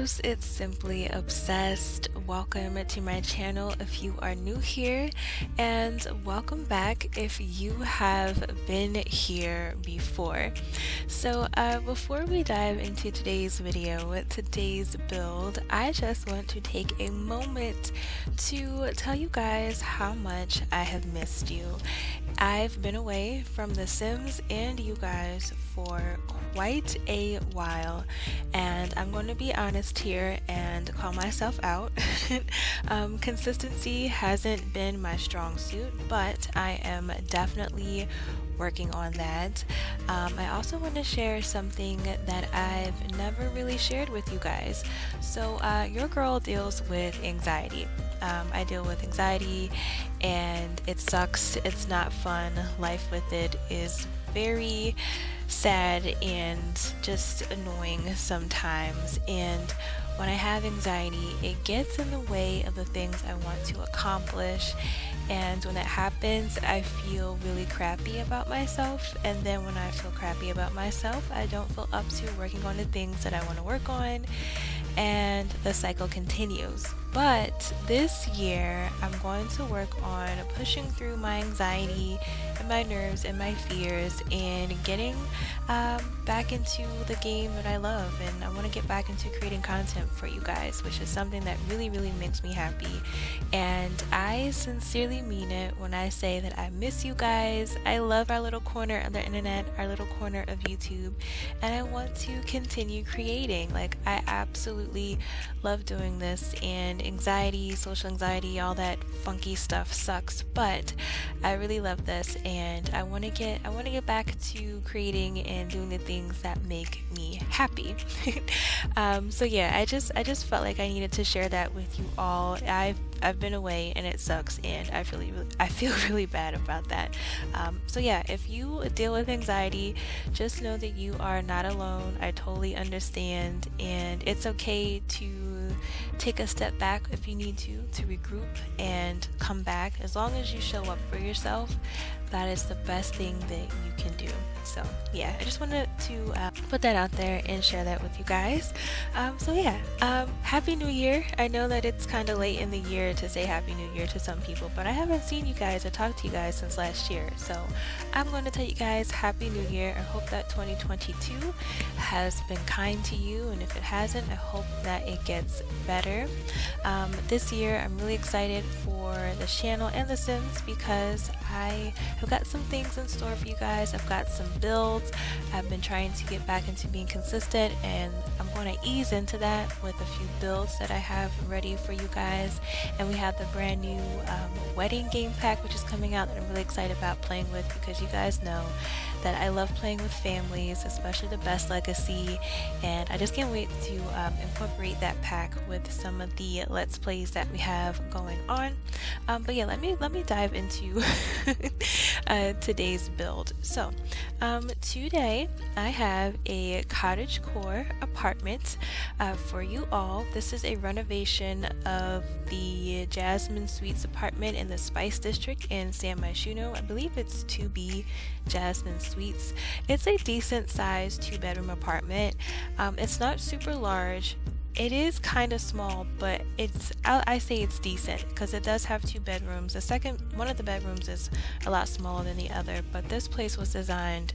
loves, it's Simply Obsessed. Welcome to my channel if you are new here, and welcome back if you have been here before. So before we dive into today's video, today's build, I just want to take a moment to tell you guys how much I have missed you. I've been away from The Sims and you guys for quite a while, and I'm going to be honest here and call myself out. Consistency hasn't been my strong suit, but I am definitely working on that. I also want to share something that I've never really shared with you guys. So your girl deals with anxiety. I deal with anxiety and it sucks. It's not fun. Life with it is very sad and just annoying sometimes, and when I have anxiety, it gets in the way of the things I want to accomplish, and when that happens, I feel really crappy about myself, and then when I feel crappy about myself, I don't feel up to working on the things that I want to work on, and the cycle continues. But this year, I'm going to work on pushing through my anxiety and my nerves and my fears and getting back into the game that I love. And I want to get back into creating content for you guys, which is something that really, really makes me happy. And I sincerely mean it when I say that I miss you guys. I love our little corner of the internet, our little corner of YouTube, and I want to continue creating. Like, I absolutely love doing this, and anxiety, social anxiety, all that funky stuff sucks, but I really love this, and I want to get back to creating and doing the things that make me happy. So yeah, I just felt like I needed to share that with you all. I've been away and it sucks, and I feel really bad about that. So yeah, if you deal with anxiety, just know that you are not alone. I totally understand, and it's okay to take a step back if you need to regroup and come back. As long as you show up for yourself, that is the best thing that you can do. So yeah, I just wanted to put that out there and share that with you guys. So yeah, Happy New Year. I know that it's kind of late in the year to say Happy New Year to some people, but I haven't seen you guys or talked to you guys since last year. So I'm going to tell you guys Happy New Year. I hope that 2022 has been kind to you, and if it hasn't, I hope that it gets better. This year I'm really excited for the channel and The Sims because I have got some things in store for you guys. I've got some builds. I've been trying to get back into being consistent, and I'm going to ease into that with a few builds that I have ready for you guys. And we have the brand new wedding game pack, which is coming out, that I'm really excited about playing with, because you guys know that I love playing with families, especially the Best Legacy, and I just can't wait to incorporate that pack with some of the Let's Plays that we have going on. But yeah, let me dive into today's build. So today I have a Cottagecore apartment for you all. This is a renovation of the Jasmine Suites apartment in the Spice District in San Myshuno. I believe it's 2B Jasmine Suites. It's a decent sized 2-bedroom apartment. It's not super large. It is kind of small, but I say it's decent because it does have 2 bedrooms. One of the bedrooms is a lot smaller than the other, but this place was designed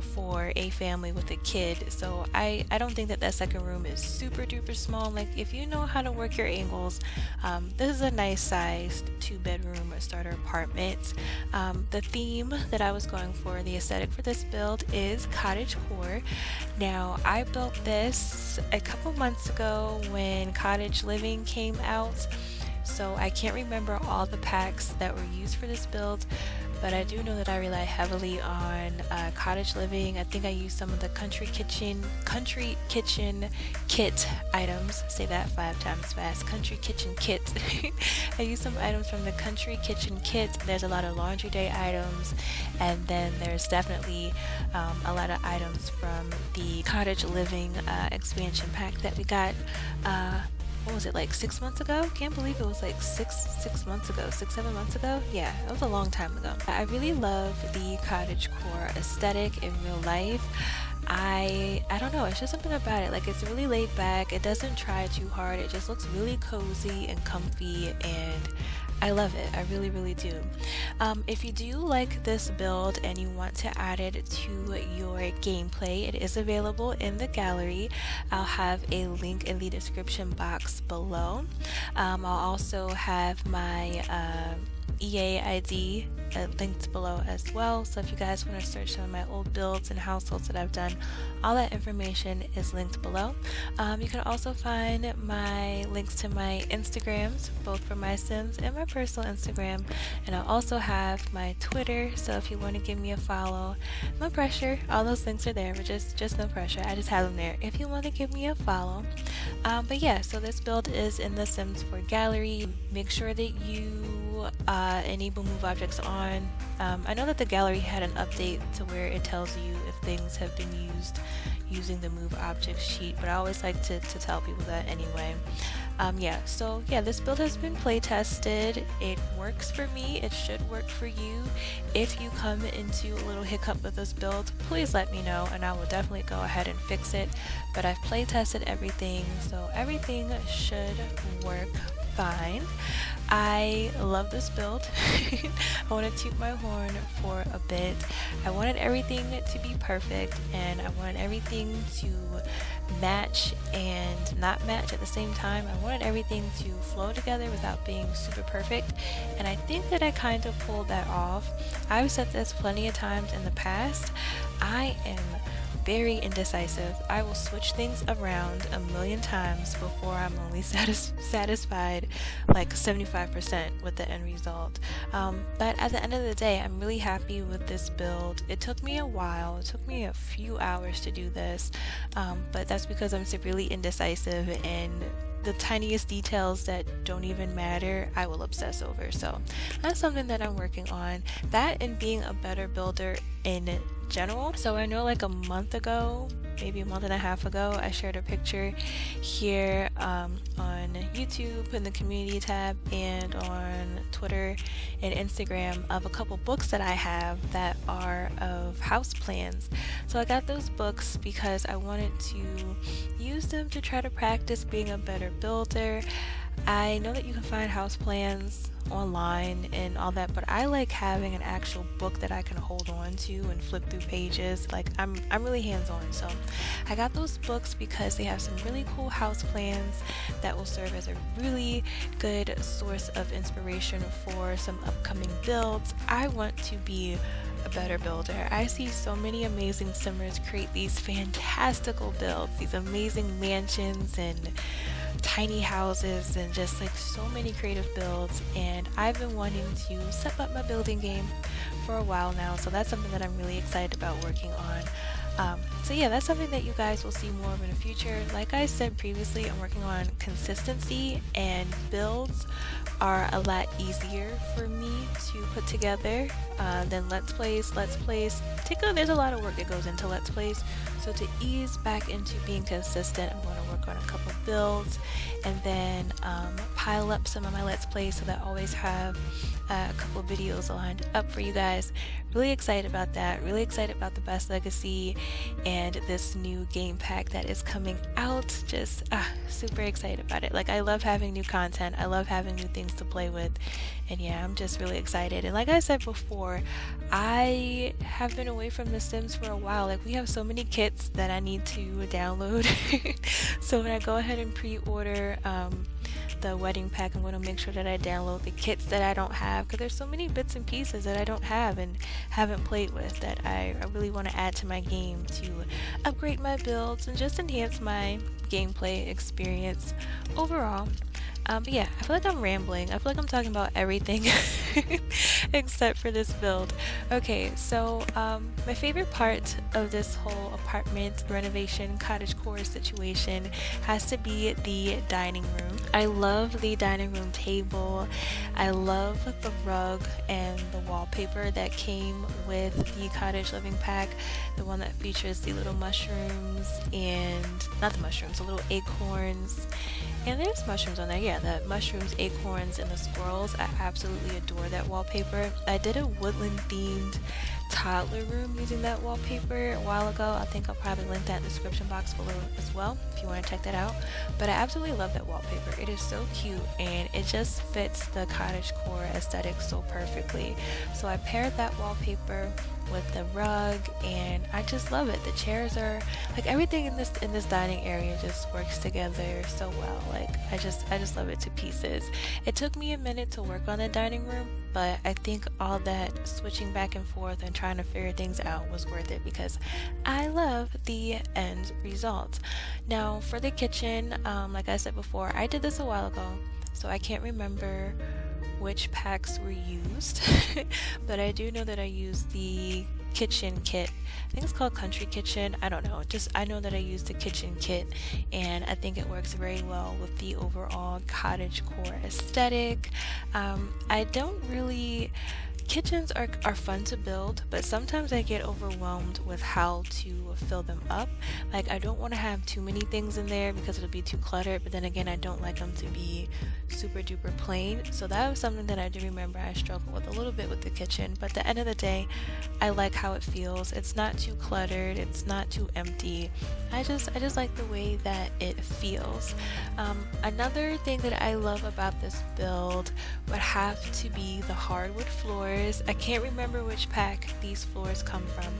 for a family with a kid, so I don't think that second room is super duper small. Like, if you know how to work your angles, this is a nice sized 2-bedroom starter apartment. The theme that I was going for, the aesthetic for this build, is cottagecore. Now, I built this a couple months ago when cottage living came out, so I can't remember all the packs that were used for this build, but I do know that I rely heavily on cottage living. I think I used some of the country kitchen kit items. Say that 5 times fast. Country kitchen kit. I used some items from the country kitchen kit. There's a lot of laundry day items, and then there's definitely a lot of items from the cottage living expansion pack that we got what was it, like 6 months ago? Can't believe it was like 6 months ago, 7 months ago. Yeah, it was a long time ago. I really love the cottagecore aesthetic in real life. I don't know, it's just something about it. Like, it's really laid back, it doesn't try too hard, it just looks really cozy and comfy, and I love it. I really, really do. If you do like this build and you want to add it to your gameplay, it is available in the gallery. I'll have a link in the description box below. I'll also have my EA ID linked below as well, so if you guys want to search some of my old builds and households that I've done, all that information is linked below. You can also find my links to my Instagrams, both for my Sims and my personal Instagram, and I'll also have my Twitter, so if you want to give me a follow, no pressure, all those links are there, but just no pressure, I just have them there if you want to give me a follow. But yeah, so this build is in the Sims 4 gallery. Make sure that you enable move objects on. I know that the gallery had an update to where it tells you if things have been used using the move object sheet, but I always like to tell people that anyway. So this build has been play tested. It works for me, it should work for you. If you come into a little hiccup with this build, please let me know and I will definitely go ahead and fix it, but I've play tested everything, so everything should work fine. I love this build. I want to toot my horn for a bit. I wanted everything to be perfect, and I wanted everything to match and not match at the same time. I wanted everything to flow together without being super perfect, and I think that I kind of pulled that off. I've said this plenty of times in the past. I am very indecisive. I will switch things around a million times before I'm only satisfied like 75% with the end result. But at the end of the day, I'm really happy with this build. It took me a while. It took me a few hours to do this, but that's because I'm severely indecisive, and the tiniest details that don't even matter, I will obsess over. So that's something that I'm working on. That and being a better builder in general. So I know like a month ago, maybe a month and a half ago, I shared a picture here on YouTube in the community tab and on Twitter and Instagram of a couple books that I have that are of house plans. So I got those books because I wanted to use them to try to practice being a better builder. I know that you can find house plans online and all that, but I like having an actual book that I can hold on to and flip through pages. Like I'm really hands-on, so I got those books because they have some really cool house plans that will serve as a really good source of inspiration for some upcoming builds. I want to be a better builder. I see so many amazing simmers create these fantastical builds, these amazing mansions and tiny houses and just like so many creative builds, and I've been wanting to step up my building game for a while now, so that's something that I'm really excited about working on. So yeah, that's something that you guys will see more of in the future. Like I said previously, I'm working on consistency, and builds are a lot easier for me to put together than Let's Plays. There's a lot of work that goes into Let's Plays, so to ease back into being consistent, I'm going to work on a couple builds and then pile up some of my Let's Plays so that I always have a couple videos lined up for you guys. Really excited about that, really excited about the Best Legacy and this new game pack that is coming out. Just super excited about it. Like, I love having new content, I love having new things to play with, and yeah, I'm just really excited. And like I said before, I have been away from The Sims for a while. Like, we have so many kits that I need to download so when I go ahead and pre-order the wedding pack, I'm going to make sure that I download the kits that I don't have, because there's so many bits and pieces that I don't have and haven't played with that I really want to add to my game to upgrade my builds and just enhance my gameplay experience overall. But yeah, I feel like I'm rambling. I feel like I'm talking about everything except for this build. Okay, so my favorite part of this whole apartment renovation cottagecore situation has to be the dining room. I love the dining room table. I love the rug and the wallpaper that came with the cottage living pack, the one that features the little mushrooms and not the mushrooms, the little acorns. And there's mushrooms on there, yeah, the mushrooms, acorns, and the squirrels. I absolutely adore that wallpaper. I did a woodland themed toddler room using that wallpaper a while ago. I think I'll probably link that in the description box below as well if you want to check that out. But I absolutely love that wallpaper. It is so cute and it just fits the cottagecore aesthetic so perfectly. So I paired that wallpaper with the rug and I just love it. The chairs are like everything in this dining area just works together so well. Like I just love it to pieces. It took me a minute to work on the dining room, but I think all that switching back and forth and trying to figure things out was worth it because I love the end result. Now for the kitchen, like I said before, I did this a while ago, so I can't remember which packs were used but I do know that I used the kitchen kit. I think it's called Country Kitchen. I don't know, just I know that I used the kitchen kit and I think it works very well with the overall cottagecore aesthetic. I don't really Kitchens are fun to build, but sometimes I get overwhelmed with how to fill them up. Like I don't want to have too many things in there because it'll be too cluttered, but then again I don't like them to be super duper plain. So that was something that I do remember I struggled with a little bit with the kitchen, but at the end of the day I like how it feels. It's not too cluttered, it's not too empty. I just like the way that it feels. Another thing that I love about this build would have to be the hardwood floors. I can't remember which pack these floors come from,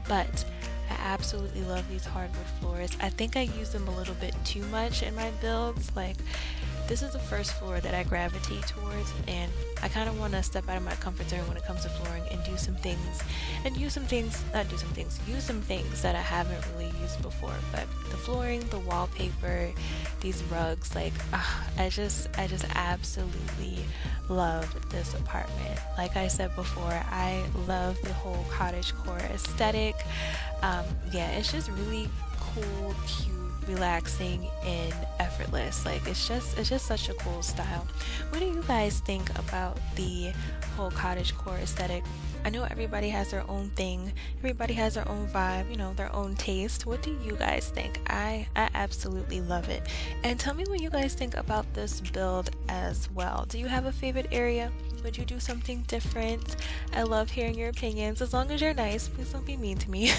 but I absolutely love these hardwood floors. I think I use them a little bit too much in my builds. Like this is the first floor that I gravitate towards, and I kind of want to step out of my comfort zone when it comes to flooring and use some things that I haven't really used before. But the flooring, the wallpaper, these rugs, like I just absolutely love this apartment. Like I said before, I love the whole cottagecore aesthetic. Yeah, it's just really cool, cute, relaxing, and effortless. Like it's just such a cool style. What do you guys think about the whole cottagecore aesthetic? I know everybody has their own thing, everybody has their own vibe, you know, their own taste. What do you guys think? I absolutely love it. And tell me what you guys think about this build as well. Do you have a favorite area? Would you do something different? I love hearing your opinions, as long as you're nice. Please don't be mean to me.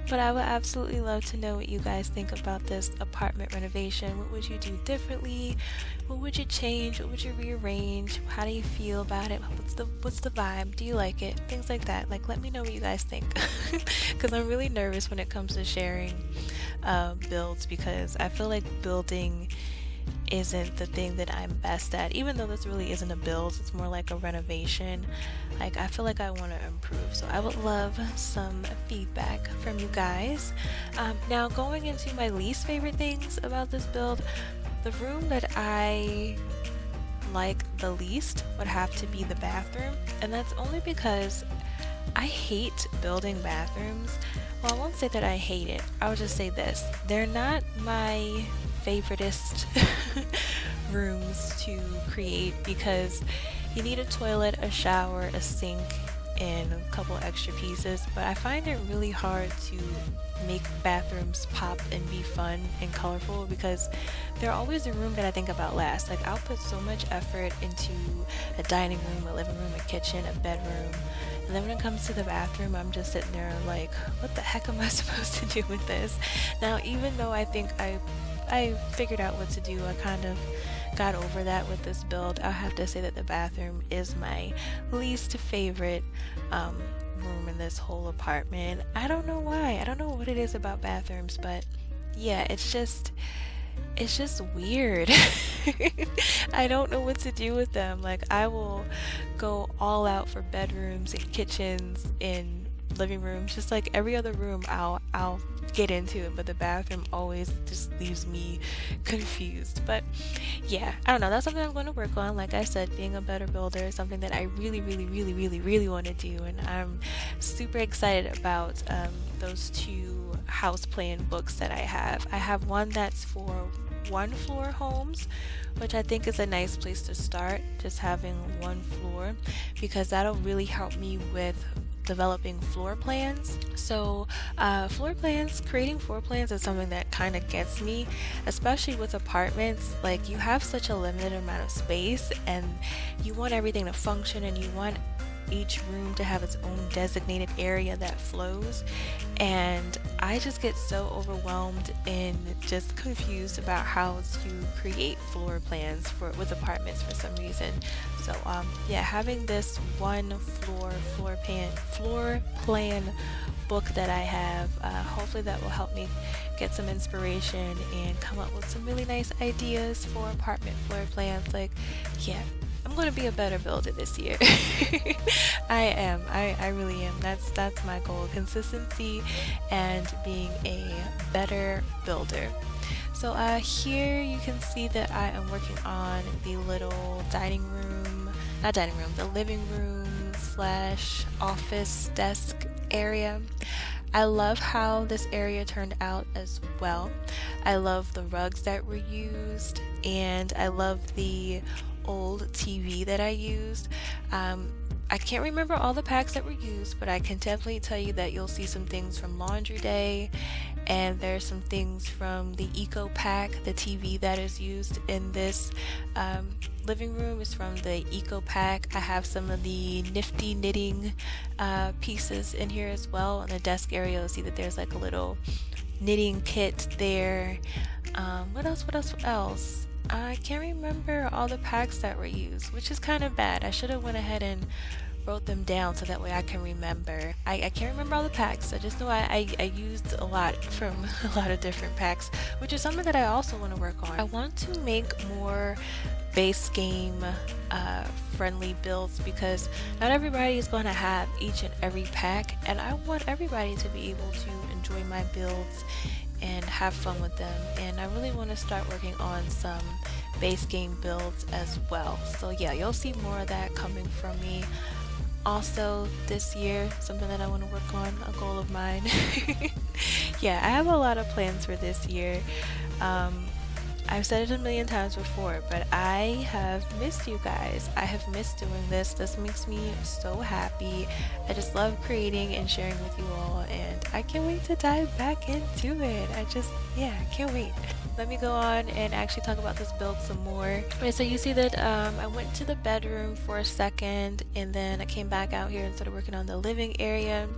But I would absolutely love to know what you guys think about this apartment renovation. What would you do differently? What would you change? What would you rearrange? How do you feel about it? What's the vibe? Do you like it? Things like that. Like, let me know what you guys think. Because I'm really nervous when it comes to sharing builds, because I feel like building isn't the thing that I'm best at. Even though this really isn't a build, it's more like a renovation. Like I feel like I want to improve, so I would love some feedback from you guys. Now going into my least favorite things about this build, the room that I like the least would have to be the bathroom, and that's only because I hate building bathrooms. Well, I won't say that I hate it. I'll just say this: they're not my favoriteest rooms to create, because you need a toilet, a shower, a sink, and a couple extra pieces. But I find it really hard to make bathrooms pop and be fun and colorful, because they're always the room that I think about last. Like I'll put so much effort into a dining room, a living room, a kitchen, a bedroom, and then when it comes to the bathroom, I'm just sitting there like, what the heck am I supposed to do with this? Now, even though I think I figured out what to do, I kind of got over that with this build. I'll have to say that the bathroom is my least favorite room in this whole apartment. I don't know why. I don't know what it is about bathrooms, but yeah, it's just weird. I don't know what to do with them. Like I will go all out for bedrooms and kitchens and living room, just like every other room, I'll get into it, but the bathroom always just leaves me confused. But yeah, I don't know, that's something I'm going to work on. Like I said, being a better builder is something that I really want to do, and I'm super excited about those two house plan books that I have. I have one that's for one floor homes, which I think is a nice place to start, just having one floor, because that'll really help me with developing floor plans. So creating floor plans is something that kind of gets me, especially with apartments. Like, you have such a limited amount of space and you want everything to function, and you want each room to have its own designated area that flows, and I just get so overwhelmed and just confused about how to create floor plans with apartments for some reason. So yeah, having this one floor plan book that I have, hopefully that will help me get some inspiration and come up with some really nice ideas for apartment floor plans. Like, yeah, I'm going to be a better builder this year. I really am. That's my goal: consistency and being a better builder. So here you can see that I am working on the little the living room / office desk area. I love how this area turned out as well. I love the rugs that were used, and I love the old TV that I used. I can't remember all the packs that were used, but I can definitely tell you that you'll see some things from Laundry Day, and there's some things from the Eco Pack. The TV that is used in this living room is from the Eco Pack. I have some of the nifty knitting pieces in here as well. In the desk area, you'll see that there's like a little knitting kit there. What else? I can't remember all the packs that were used, which is kind of bad. I should have went ahead and wrote them down so that way I can remember. I can't remember all the packs. I just know I used a lot from a lot of different packs, which is something that I also want to work on. I want to make more base game friendly builds, because not everybody is going to have each and every pack, and I want everybody to be able to enjoy my builds and have fun with them. And I really want to start working on some base game builds as well. So yeah, you'll see more of that coming from me. Also this year, something that I want to work on, a goal of mine. Yeah, I have a lot of plans for this year. I've said it a million times before, but I have missed you guys. I have missed doing this. This makes me so happy. I just love creating and sharing with you all, and I can't wait to dive back into it. I can't wait. Let me go on and actually talk about this build some more. Okay, so you see that I went to the bedroom for a second, and then I came back out here and started working on the living area.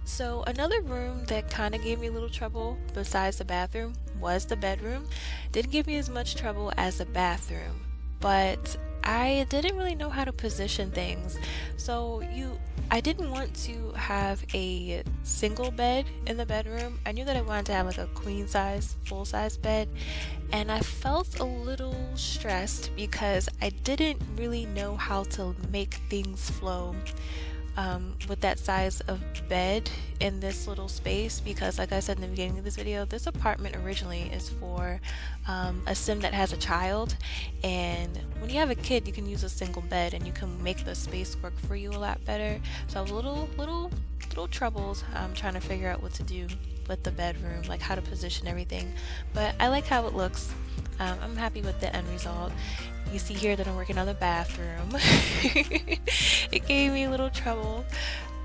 So another room that kind of gave me a little trouble besides the bathroom was the bedroom. Didn't give me as much trouble as the bathroom, but I didn't really know how to position things. So I didn't want to have a single bed in the bedroom. I knew that I wanted to have like a queen size, full size bed, and I felt a little stressed because I didn't really know how to make things flow with that size of bed in this little space, because like I said in the beginning of this video, this apartment originally is for a sim that has a child, and when you have a kid you can use a single bed and you can make the space work for you a lot better. So I was a little troubled trying to figure out what to do with the bedroom, like how to position everything, but I like how it looks. I'm happy with the end result. You see here that I'm working on the bathroom. It gave me a little trouble.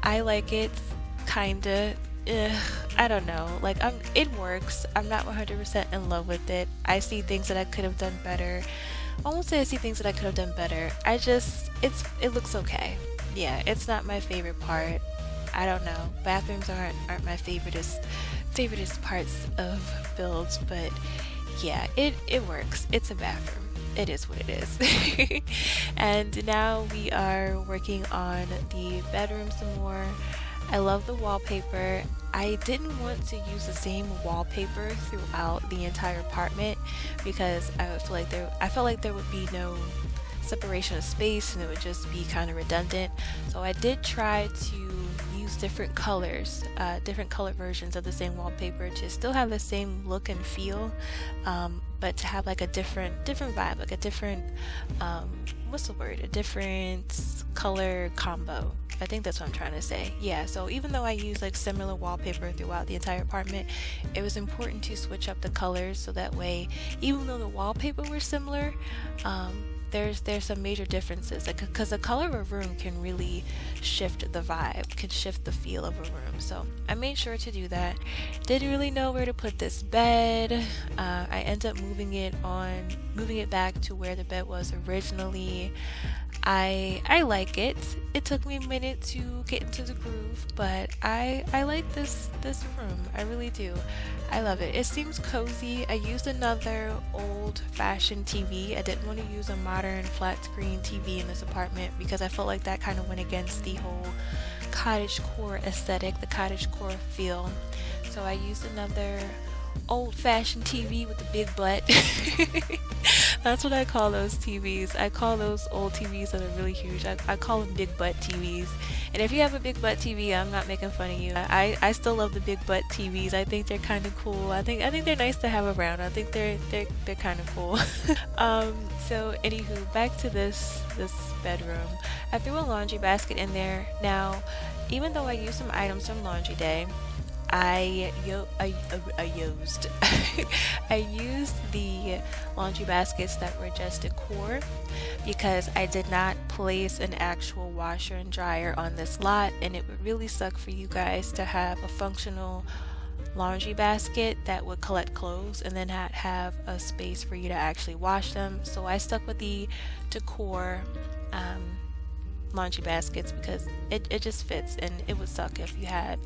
I like it, kinda. I don't know. Like, it works. I'm not 100% in love with it. I see things that I could have done better. I won't say I see things that I could have done better. It looks okay. Yeah, it's not my favorite part. I don't know. Bathrooms aren't my favoriteest parts of builds, but yeah, it works. It's a bathroom. It is what it is. And now we are working on the bedroom some more. I love the wallpaper. I didn't want to use the same wallpaper throughout the entire apartment because I felt like there would be no separation of space and it would just be kind of redundant. So I did try to use use different colors, different color versions of the same wallpaper to still have the same look and feel, but to have like a different vibe, like a different what's the word? A different color combo. I think that's what I'm trying to say. Yeah, so even though I use like similar wallpaper throughout the entire apartment, it was important to switch up the colors so that way, even though the wallpaper were similar, there's some major differences, like, because the color of a room can really shift the vibe, can shift the feel of a room. So I made sure to do that. Didn't really know where to put this bed. I ended up moving it back to where the bed was originally. I like it. It took me a minute to get into the groove, but I like this room. I really do. I love it. It seems cozy. I used another old-fashioned TV. I didn't want to use a modern flat screen TV in this apartment because I felt like that kind of went against the whole cottagecore aesthetic, the cottagecore feel. So I used another old-fashioned TV with a big butt. That's what I call those TVs. I call those old TVs that are really huge. I call them big butt TVs. And if you have a big butt TV, I'm not making fun of you. I still love the big butt TVs. I think they're kind of cool. I think they're nice to have around. I think they're kind of cool. So anywho, back to this bedroom. I threw a laundry basket in there. Now, even though I used some items from laundry day, I used the laundry baskets that were just decor because I did not place an actual washer and dryer on this lot, and it would really suck for you guys to have a functional laundry basket that would collect clothes and then not have a space for you to actually wash them. So I stuck with the decor laundry baskets because it just fits, and it would suck if you had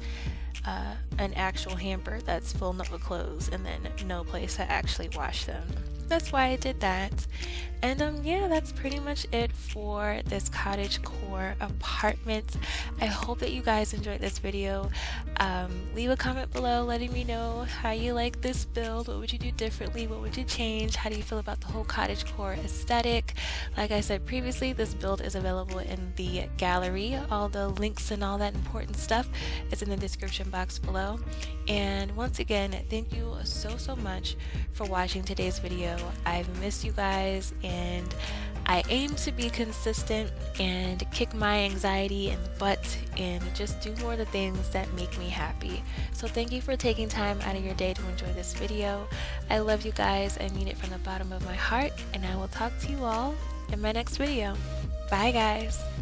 an actual hamper that's filled up with clothes and then no place to actually wash them. That's why I did that. And yeah, that's pretty much it for this cottagecore apartment. I hope that you guys enjoyed this video. Leave a comment below letting me know how you like this build. What would you do differently? What would you change? How do you feel about the whole cottagecore aesthetic? Like I said previously, this build is available in the gallery. All the links and all that important stuff is in the description box below. And once again, thank you so much for watching today's video. I've missed you guys, and I aim to be consistent and kick my anxiety in the butt and just do more of the things that make me happy. So thank you for taking time out of your day to enjoy this video. I love you guys. I mean it from the bottom of my heart, and I will talk to you all in my next video. Bye guys.